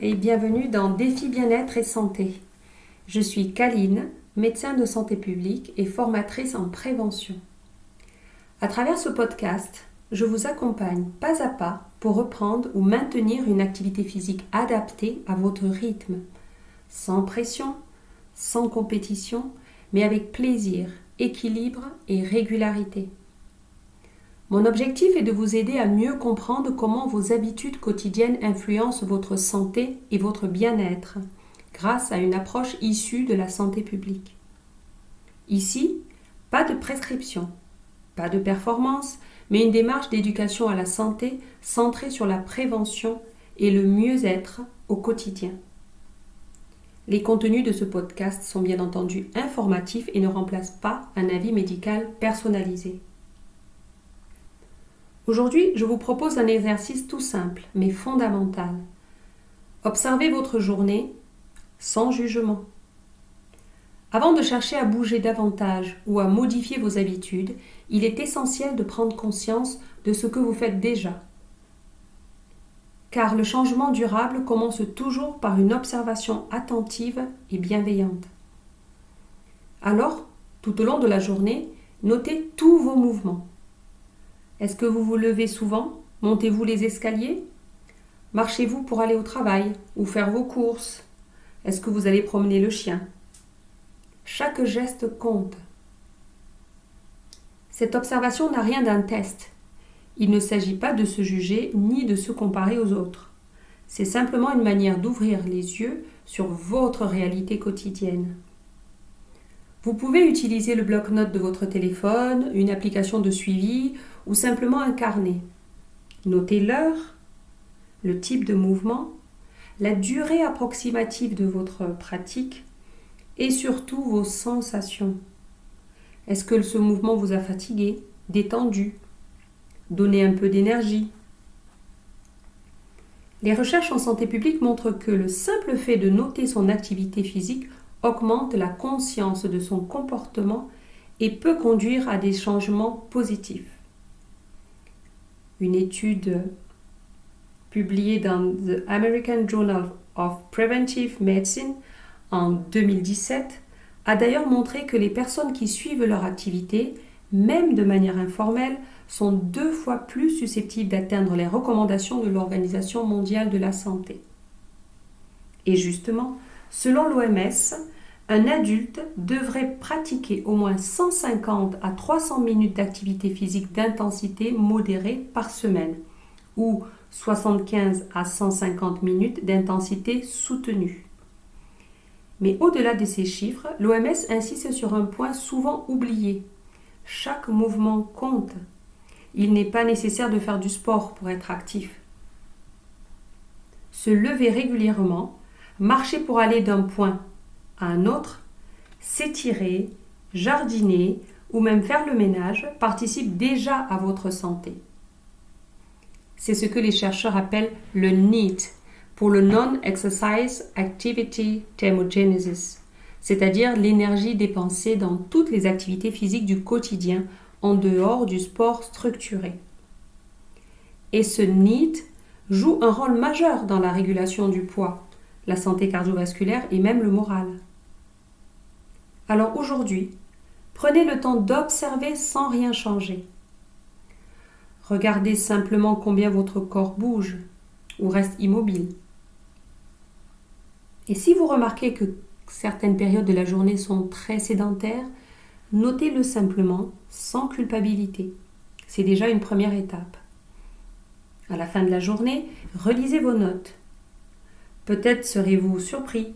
et bienvenue dans Défi Bien-être et Santé. Je suis Kaline, médecin de santé publique et formatrice en prévention. À travers ce podcast, je vous accompagne pas à pas pour reprendre ou maintenir une activité physique adaptée à votre rythme, sans pression, sans compétition, mais avec plaisir, équilibre et régularité. Mon objectif est de vous aider à mieux comprendre comment vos habitudes quotidiennes influencent votre santé et votre bien-être grâce à une approche issue de la santé publique. Ici, pas de prescription, pas de performance, mais une démarche d'éducation à la santé centrée sur la prévention et le mieux-être au quotidien. Les contenus de ce podcast sont bien entendu informatifs et ne remplacent pas un avis médical personnalisé. Aujourd'hui, je vous propose un exercice tout simple, mais fondamental. Observez votre journée sans jugement. Avant de chercher à bouger davantage ou à modifier vos habitudes, il est essentiel de prendre conscience de ce que vous faites déjà. Car le changement durable commence toujours par une observation attentive et bienveillante. Alors, tout au long de la journée, notez tous vos mouvements. Est-ce que vous vous levez souvent? Montez-vous les escaliers? Marchez-vous pour aller au travail ou faire vos courses? Est-ce que vous allez promener le chien? Chaque geste compte. Cette observation n'a rien d'un test. Il ne s'agit pas de se juger ni de se comparer aux autres. C'est simplement une manière d'ouvrir les yeux sur votre réalité quotidienne. Vous pouvez utiliser le bloc-notes de votre téléphone, une application de suivi ou simplement un carnet. Notez l'heure, le type de mouvement, la durée approximative de votre pratique et surtout vos sensations. Est-ce que ce mouvement vous a fatigué, détendu, donné un peu d'énergie? Les recherches en santé publique montrent que le simple fait de noter son activité physique augmente la conscience de son comportement et peut conduire à des changements positifs. Une étude publiée dans The American Journal of Preventive Medicine en 2017 a d'ailleurs montré que les personnes qui suivent leur activité, même de manière informelle, sont 2 fois plus susceptibles d'atteindre les recommandations de l'Organisation mondiale de la santé. Et justement, selon l'OMS, un adulte devrait pratiquer au moins 150 à 300 minutes d'activité physique d'intensité modérée par semaine ou 75 à 150 minutes d'intensité soutenue. Mais au-delà de ces chiffres, l'OMS insiste sur un point souvent oublié. Chaque mouvement compte. Il n'est pas nécessaire de faire du sport pour être actif. Se lever régulièrement, marcher pour aller d'un point à un autre, s'étirer, jardiner ou même faire le ménage participe déjà à votre santé. C'est ce que les chercheurs appellent le NEAT, pour le Non-Exercise Activity Thermogenesis, c'est-à-dire l'énergie dépensée dans toutes les activités physiques du quotidien en dehors du sport structuré. Et ce NEAT joue un rôle majeur dans la régulation du poids, la santé cardiovasculaire et même le moral. Alors aujourd'hui, prenez le temps d'observer sans rien changer. Regardez simplement combien votre corps bouge ou reste immobile. Et si vous remarquez que certaines périodes de la journée sont très sédentaires, notez-le simplement sans culpabilité. C'est déjà une première étape. À la fin de la journée, relisez vos notes. Peut-être serez-vous surpris.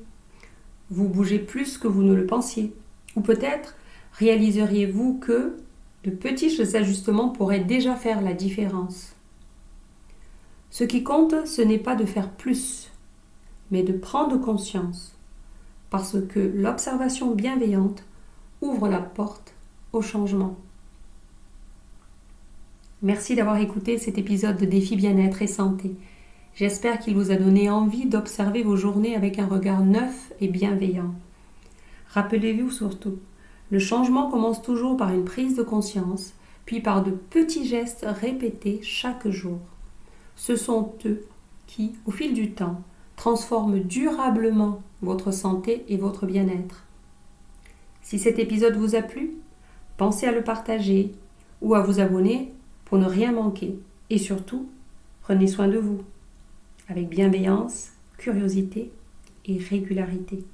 Vous bougez plus que vous ne le pensiez. Ou peut-être réaliseriez-vous que de petits ajustements pourraient déjà faire la différence. Ce qui compte, ce n'est pas de faire plus, mais de prendre conscience, parce que l'observation bienveillante ouvre la porte au changement. Merci d'avoir écouté cet épisode de Défi Bien-être et Santé. J'espère qu'il vous a donné envie d'observer vos journées avec un regard neuf et bienveillant. Rappelez-vous surtout, le changement commence toujours par une prise de conscience, puis par de petits gestes répétés chaque jour. Ce sont eux qui, au fil du temps, transforme durablement votre santé et votre bien-être. Si cet épisode vous a plu, pensez à le partager ou à vous abonner pour ne rien manquer. Et surtout, prenez soin de vous, avec bienveillance, curiosité et régularité.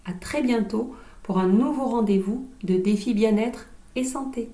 À très bientôt pour un nouveau rendez-vous de défis bien-être et santé.